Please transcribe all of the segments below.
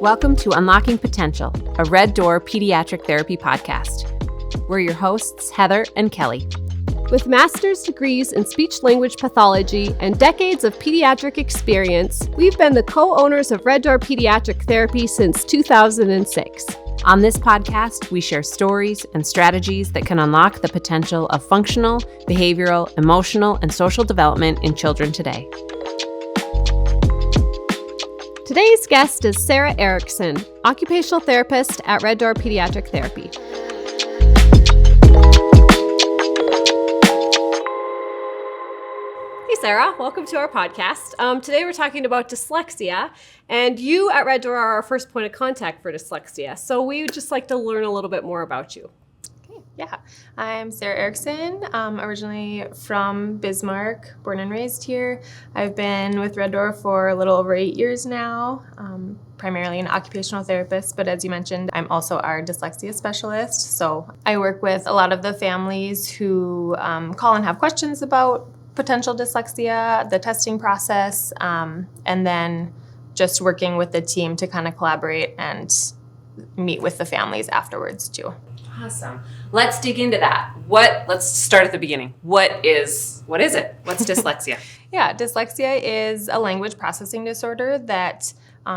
Welcome to Unlocking Potential, a Red Door Pediatric Therapy podcast. We're your hosts, Heather and Kelli. With master's degrees in speech-language pathology and decades of pediatric experience, we've been the co-owners of Red Door Pediatric Therapy since 2006. On this podcast, we share stories and strategies that can unlock the potential of functional, behavioral, emotional, and social development in children today. Today's guest is Sara Erickson, occupational therapist at Red Door Pediatric Therapy. Hey Sara, welcome to our podcast. Today we're talking about dyslexia, and you at Red Door are our first point of contact for dyslexia. So we would just like to learn a little bit more about you. Yeah, I'm Sara Erickson, originally from Bismarck, born and raised here. I've been with Red Door for a little over 8 years now, primarily an occupational therapist, but as you mentioned, I'm also our dyslexia specialist. So I work with a lot of the families who call and have questions about potential dyslexia, the testing process, and then just working with the team to kind of collaborate and meet with the families afterwards too. Awesome. Let's dig into that. Let's start at the beginning. What is it? What's dyslexia? Yeah, dyslexia is a language processing disorder that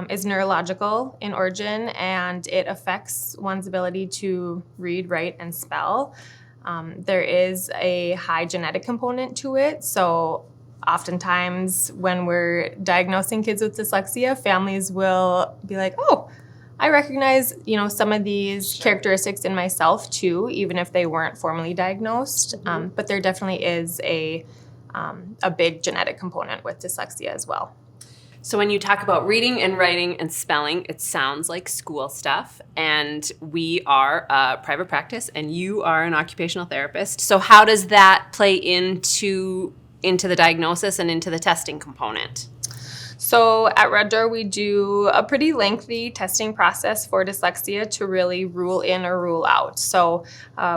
is neurological in origin, and it affects one's ability to read, write, and spell. There is a high genetic component to it, so oftentimes when we're diagnosing kids with dyslexia, families will be like, oh, I recognize, some of these characteristics in myself too, even if they weren't formally diagnosed. But there definitely is a big genetic component with dyslexia as well. So when you talk about reading and writing and spelling, it sounds like school stuff. And we are a private practice, and you are an occupational therapist. So how does that play into the diagnosis and into the testing component? So at Red Door, we do a pretty lengthy testing process for dyslexia to really rule in or rule out. So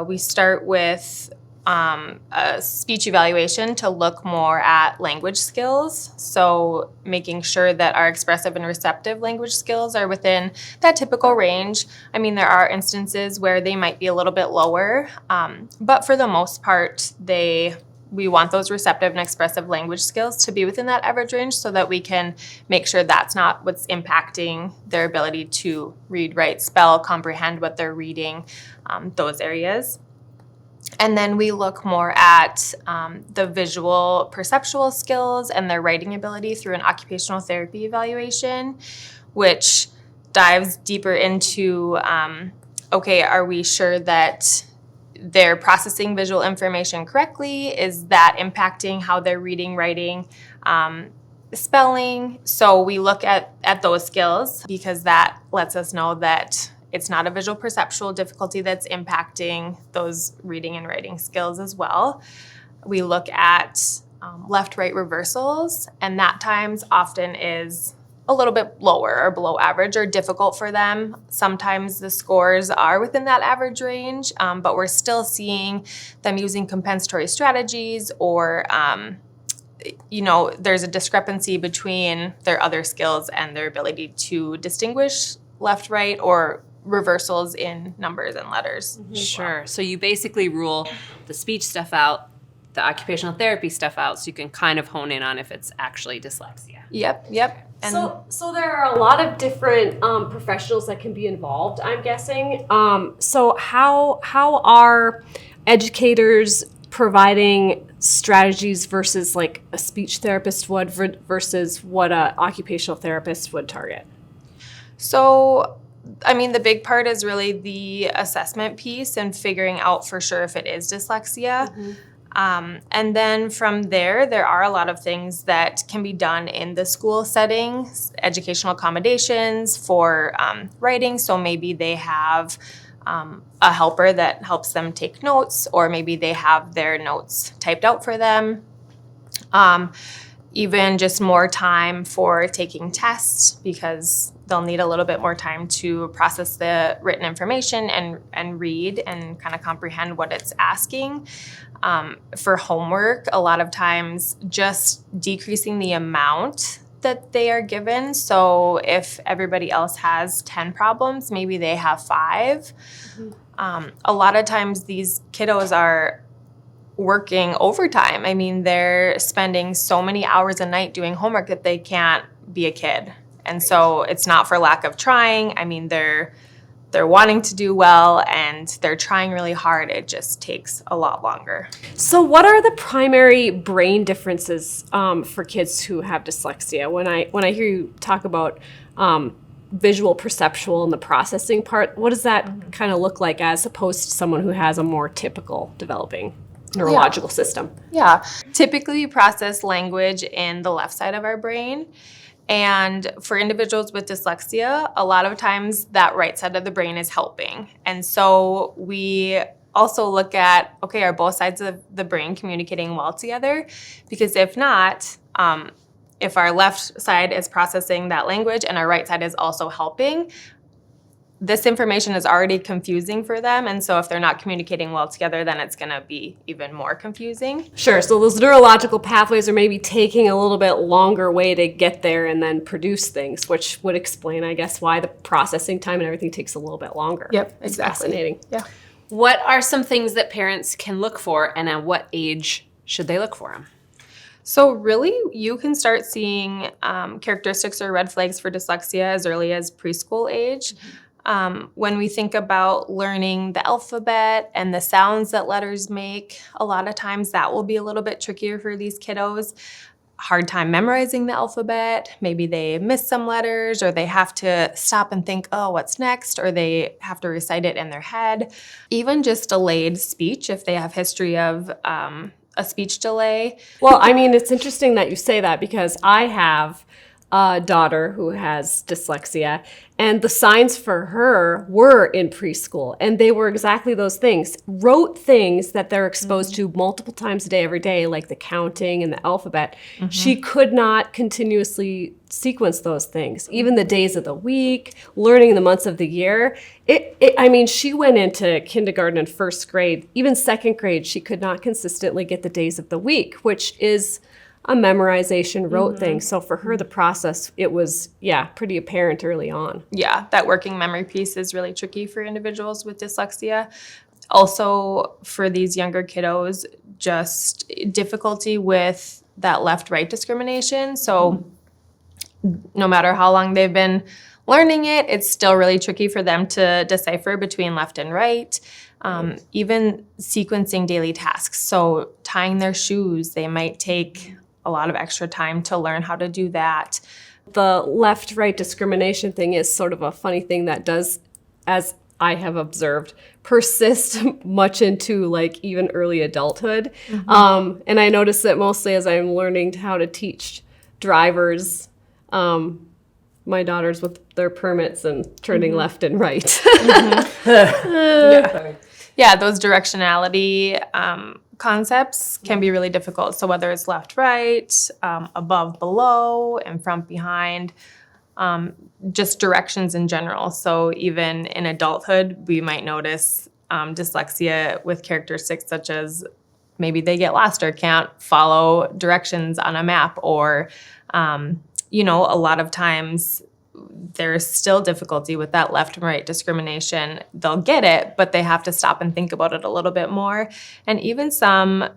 we start with a speech evaluation to look more at language skills. So making sure that our expressive and receptive language skills are within that typical range. I mean, there are instances where they might be a little bit lower, but for the most part, we want those receptive and expressive language skills to be within that average range so that we can make sure that's not what's impacting their ability to read, write, spell, comprehend what they're reading, those areas. And then we look more at the visual perceptual skills and their writing ability through an occupational therapy evaluation, which dives deeper into, are we sure that they're processing visual information correctly? Is that impacting how they're reading, writing, spelling? So we look at those skills because that lets us know that it's not a visual perceptual difficulty that's impacting those reading and writing skills as well. We look at left-right reversals, and that times often is a little bit lower or below average or difficult for them. Sometimes the scores are within that average range, but we're still seeing them using compensatory strategies or, there's a discrepancy between their other skills and their ability to distinguish left, right, or reversals in numbers and letters. Mm-hmm. Sure. So you basically rule the speech stuff out, the occupational therapy stuff out, so you can kind of hone in on if it's actually dyslexia. Yep. And So there are a lot of different professionals that can be involved, I'm guessing. So how are educators providing strategies versus like a speech therapist would versus what an occupational therapist would target? So, the big part is really the assessment piece and figuring out for sure if it is dyslexia. Mm-hmm. And then from there are a lot of things that can be done in the school setting, educational accommodations for writing. So maybe they have a helper that helps them take notes, or maybe they have their notes typed out for them. Even just more time for taking tests because they'll need a little bit more time to process the written information and read and kind of comprehend what it's asking. For homework, a lot of times just decreasing the amount that they are given. So if everybody else has 10 problems, maybe they have 5. A lot of times these kiddos are working overtime. I mean, they're spending so many hours a night doing homework that they can't be a kid. And so it's not for lack of trying. I mean, they're wanting to do well and they're trying really hard. It just takes a lot longer. So what are the primary brain differences for kids who have dyslexia? When I hear you talk about visual, perceptual, and the processing part, what does that kind of look like as opposed to someone who has a more typical developing neurological system? Yeah. Typically, we process language in the left side of our brain. And for individuals with dyslexia, a lot of times that right side of the brain is helping. And so we also look at, okay, are both sides of the brain communicating well together? Because if not, if our left side is processing that language and our right side is also helping, this information is already confusing for them. And so if they're not communicating well together, then it's going to be even more confusing. Sure. So those neurological pathways are maybe taking a little bit longer way to get there and then produce things, which would explain, I guess, why the processing time and everything takes a little bit longer. Yep, It's exactly. fascinating. Yeah. What are some things that parents can look for, and at what age should they look for them? So really, you can start seeing characteristics or red flags for dyslexia as early as preschool age. When we think about learning the alphabet and the sounds that letters make, a lot of times that will be a little bit trickier for these kiddos. Hard time memorizing the alphabet. Maybe they miss some letters, or they have to stop and think, oh, what's next? Or they have to recite it in their head. Even just delayed speech, if they have history of a speech delay. Well, I mean, it's interesting that you say that because I have a daughter who has dyslexia, and the signs for her were in preschool, and they were exactly those things. Rote things that they're exposed to multiple times a day, every day, like the counting and the alphabet. She could not continuously sequence those things, even the days of the week, learning the months of the year. I mean, she went into kindergarten and first grade, even second grade, she could not consistently get the days of the week, which is a memorization rote thing. So for her, the process, it was, pretty apparent early on. Yeah, that working memory piece is really tricky for individuals with dyslexia. Also, for these younger kiddos, just difficulty with that left-right discrimination. So no matter how long they've been learning it, it's still really tricky for them to decipher between left and right. Even sequencing daily tasks. So tying their shoes, they might take a lot of extra time to learn how to do that. The left-right discrimination thing is sort of a funny thing that does, as I have observed, persist much into like even early adulthood. And I notice it mostly as I'm learning how to teach drivers, my daughters with their permits and turning left and right. Yeah, those directionality concepts can be really difficult. So whether it's left, right, above, below, and front, behind, just directions in general. So even in adulthood, we might notice dyslexia with characteristics such as maybe they get lost or can't follow directions on a map, or, a lot of times there's still difficulty with that left and right discrimination. They'll get it, but they have to stop and think about it a little bit more. And even some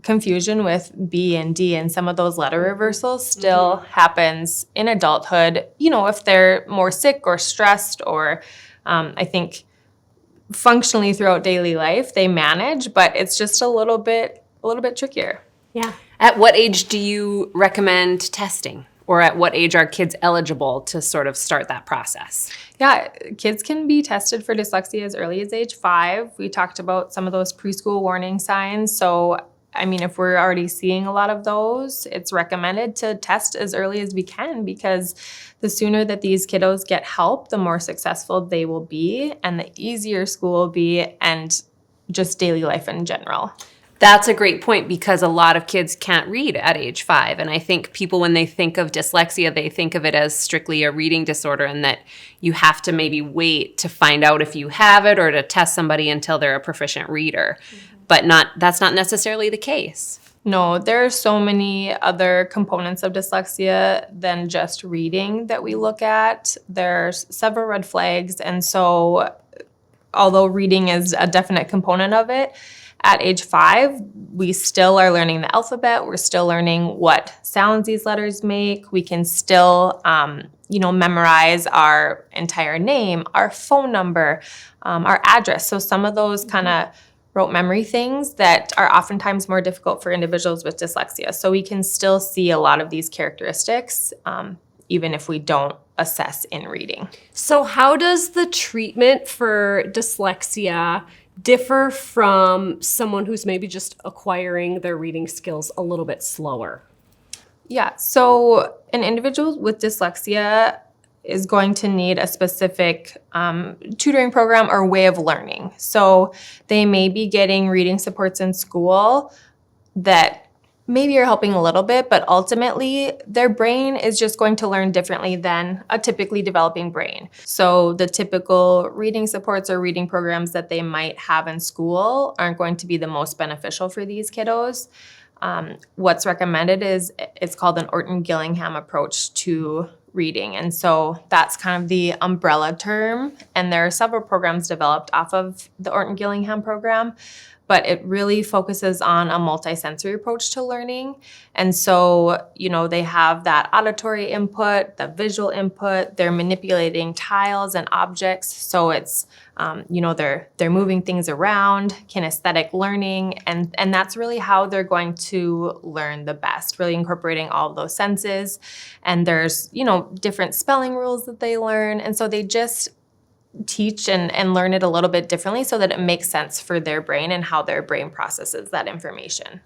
confusion with B and D and some of those letter reversals still happens in adulthood, if they're more sick or stressed, or I think functionally throughout daily life, they manage, but it's just a little bit trickier. Yeah. At what age do you recommend testing? Or at what age are kids eligible to sort of start that process? Yeah, kids can be tested for dyslexia as early as age 5. We talked about some of those preschool warning signs. So, I mean, if we're already seeing a lot of those, it's recommended to test as early as we can, because the sooner that these kiddos get help, the more successful they will be and the easier school will be, and just daily life in general. That's a great point, because a lot of kids can't read at age 5. And I think people, when they think of dyslexia, they think of it as strictly a reading disorder, and that you have to maybe wait to find out if you have it or to test somebody until they're a proficient reader. But that's not necessarily the case. No, there are so many other components of dyslexia than just reading that we look at. There's several red flags, and so although reading is a definite component of it, at age 5, we still are learning the alphabet. We're still learning what sounds these letters make. We can still, memorize our entire name, our phone number, our address. So some of those kind of rote memory things that are oftentimes more difficult for individuals with dyslexia. So we can still see a lot of these characteristics, even if we don't assess in reading. So how does the treatment for dyslexia differ from someone who's maybe just acquiring their reading skills a little bit slower? Yeah, so an individual with dyslexia is going to need a specific tutoring program or way of learning. So they may be getting reading supports in school that maybe are helping a little bit, but ultimately their brain is just going to learn differently than a typically developing brain. So the typical reading supports or reading programs that they might have in school aren't going to be the most beneficial for these kiddos. What's recommended is it's called an Orton-Gillingham approach to reading. And so that's kind of the umbrella term. And there are several programs developed off of the Orton-Gillingham program, but it really focuses on a multisensory approach to learning. And so, they have that auditory input, the visual input, they're manipulating tiles and objects. So it's, they're moving things around, kinesthetic learning, and that's really how they're going to learn the best, really incorporating all of those senses. And there's, different spelling rules that they learn. And so they just teach and learn it a little bit differently so that it makes sense for their brain and how their brain processes that information.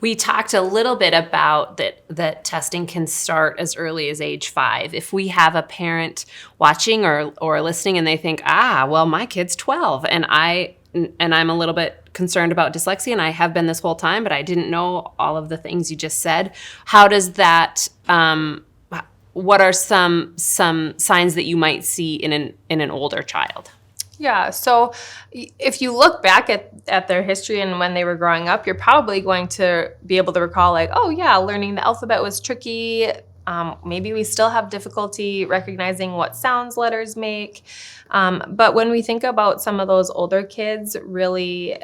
We talked a little bit about that testing can start as early as age 5. If we have a parent watching or listening and they think, well, my kid's 12 and I'm a little bit concerned about dyslexia and I have been this whole time, but I didn't know all of the things you just said. How does that what are some signs that you might see in an older child? Yeah, so if you look back at their history and when they were growing up, you're probably going to be able to recall learning the alphabet was tricky. Maybe we still have difficulty recognizing what sounds letters make. But when we think about some of those older kids, really,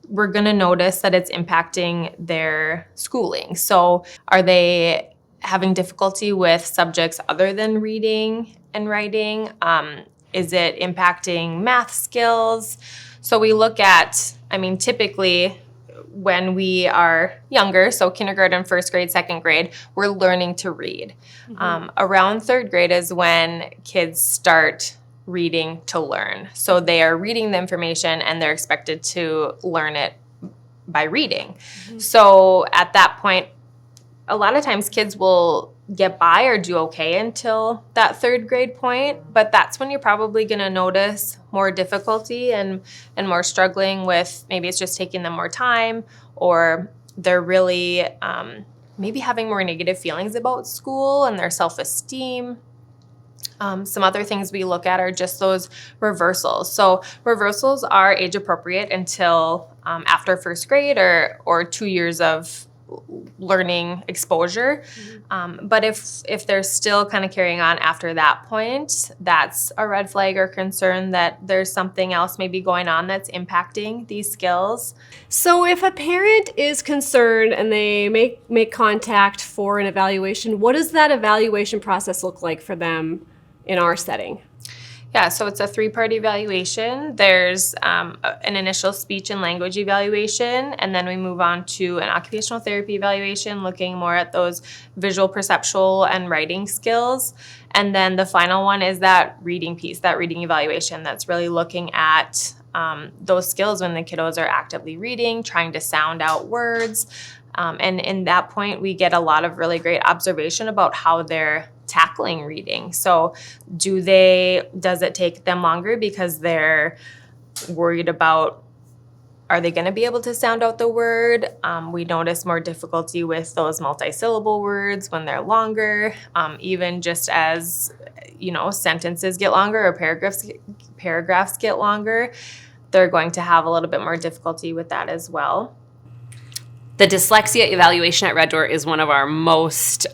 we're going to notice that it's impacting their schooling. So are they having difficulty with subjects other than reading and writing? Is it impacting math skills? So we look at, typically when we are younger, so kindergarten, first grade, second grade, we're learning to read. Mm-hmm. Around third grade is when kids start reading to learn. So they are reading the information and they're expected to learn it by reading. Mm-hmm. So at that point, a lot of times kids will get by or do okay until that third grade point, but that's when you're probably going to notice more difficulty and more struggling with, maybe it's just taking them more time, or they're really maybe having more negative feelings about school and their self-esteem. Some other things we look at are just those reversals. So reversals are age appropriate until after first grade or 2 years of learning exposure. Mm-hmm. But if they're still kind of carrying on after that point, that's a red flag or concern that there's something else maybe going on that's impacting these skills. So if a parent is concerned and they make contact for an evaluation, what does that evaluation process look like for them in our setting? Yeah, so it's a 3-part evaluation. There's an initial speech and language evaluation, and then we move on to an occupational therapy evaluation, looking more at those visual, perceptual, and writing skills. And then the final one is that reading piece, that reading evaluation that's really looking at those skills when the kiddos are actively reading, trying to sound out words. And in that point, we get a lot of really great observation about how they're tackling reading. So does it take them longer because they're worried about, are they going to be able to sound out the word? We notice more difficulty with those multisyllable words when they're longer, even just as, sentences get longer or paragraphs get longer, they're going to have a little bit more difficulty with that as well. The dyslexia evaluation at Red Door is one of our most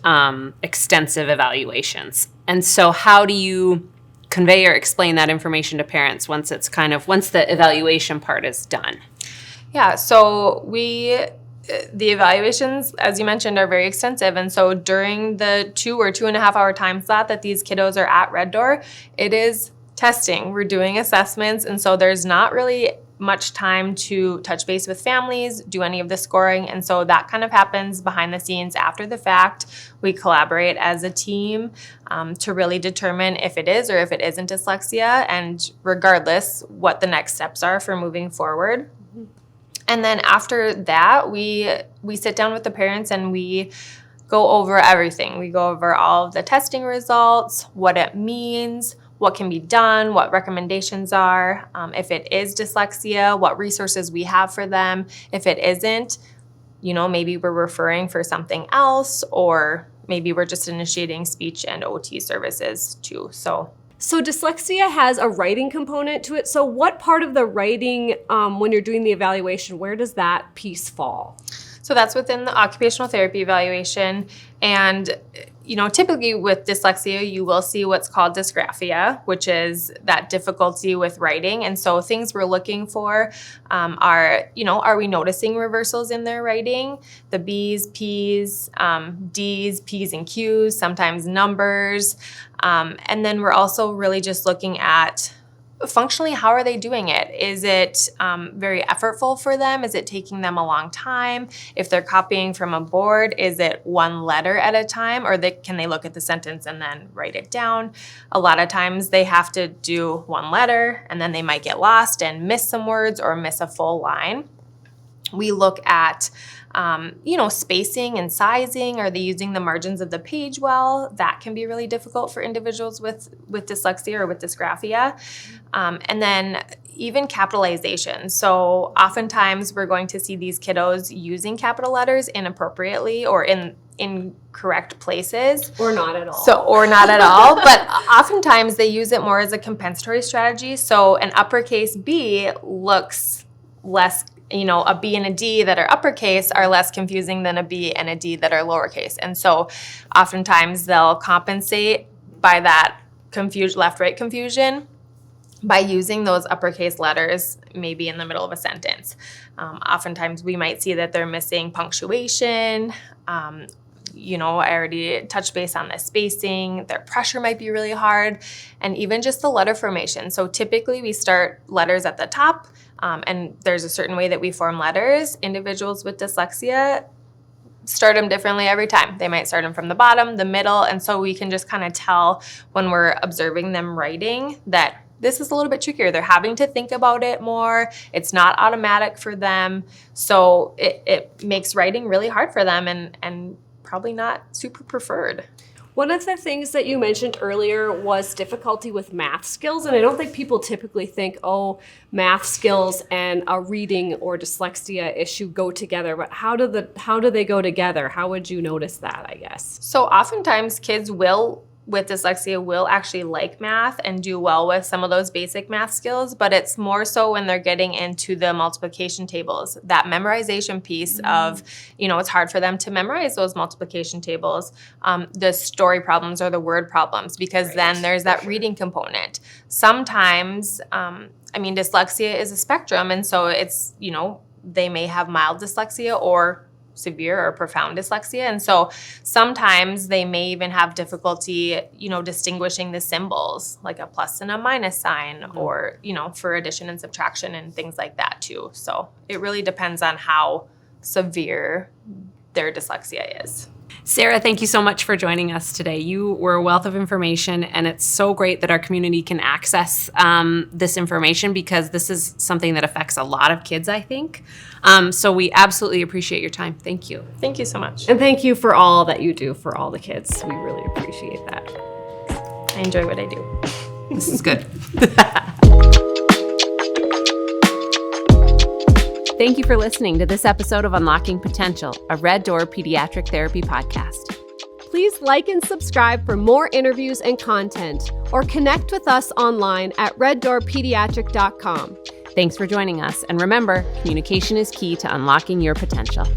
extensive evaluations. And so how do you convey or explain that information to parents once the evaluation part is done? Yeah, so the evaluations, as you mentioned, are very extensive. And so during the 2 or 2.5 hour time slot that these kiddos are at Red Door, it is testing. We're doing assessments. And so there's not really much time to touch base with families, do any of the scoring. And so that kind of happens behind the scenes after the fact. We collaborate as a team to really determine if it is or if it isn't dyslexia, and regardless, what the next steps are for moving forward. And then after that, we sit down with the parents and we go over everything. We go over all of the testing results, what it means, what can be done, what recommendations are. If it is dyslexia, what resources we have for them. If it isn't, maybe we're referring for something else, or maybe we're just initiating speech and OT services too. So dyslexia has a writing component to it. So what part of the writing, when you're doing the evaluation, where does that piece fall? So that's within the occupational therapy evaluation. And, typically with dyslexia, you will see what's called dysgraphia, which is that difficulty with writing. And so things we're looking for are we noticing reversals in their writing? The B's, P's, D's, P's and Q's, sometimes numbers. And then we're also really just looking at functionally, how are they doing it? Is it very effortful for them? Is it taking them a long time? If they're copying from a board, is it one letter at a time? Or can they look at the sentence and then write it down? A lot of times they have to do one letter and then they might get lost and miss some words or miss a full line. We look at spacing and sizing. Are they using the margins of the page well? That can be really difficult for individuals with dyslexia or with dysgraphia. And then even capitalization. So oftentimes we're going to see these kiddos using capital letters inappropriately or in incorrect places. Or not at all. Or not at all. But oftentimes they use it more as a compensatory strategy. So an uppercase B looks less, a B and a D that are uppercase are less confusing than a B and a D that are lowercase. And so oftentimes they'll compensate by that left-right confusion by using those uppercase letters maybe in the middle of a sentence. Oftentimes we might see that they're missing punctuation. I already touched base on the spacing. Their pressure might be really hard, and even just the letter formation. So typically we start letters at the top, and there's a certain way that we form letters. Individuals with dyslexia start them differently every time. They might start them from the bottom, the middle, and so we can just kind of tell when we're observing them writing that this is a little bit trickier. They're having to think about it more. It's not automatic for them. So it makes writing really hard for them and probably not super preferred. One of the things that you mentioned earlier was difficulty with math skills. And I don't think people typically think, math skills and a reading or dyslexia issue go together. But how do they go together? How would you notice that, I guess? So oftentimes kids with dyslexia will actually like math and do well with some of those basic math skills, but it's more so when they're getting into the multiplication tables, that memorization piece of, it's hard for them to memorize those multiplication tables, the story problems or the word problems, because then there's that reading component. Sometimes, dyslexia is a spectrum, and so it's, they may have mild dyslexia or severe or profound dyslexia. And so sometimes they may even have difficulty, distinguishing the symbols, like a plus and a minus sign, or, for addition and subtraction and things like that too. So it really depends on how severe their dyslexia is. Sara, thank you so much for joining us today. You were a wealth of information, and it's so great that our community can access this information, because this is something that affects a lot of kids, I think. So we absolutely appreciate your time. Thank you. Thank you so much. And thank you for all that you do for all the kids. We really appreciate that. I enjoy what I do. This is good. Thank you for listening to this episode of Unlocking Potential, a Red Door Pediatric Therapy podcast. Please like and subscribe for more interviews and content, or connect with us online at reddoorpediatric.com. Thanks for joining us, and remember, communication is key to unlocking your potential.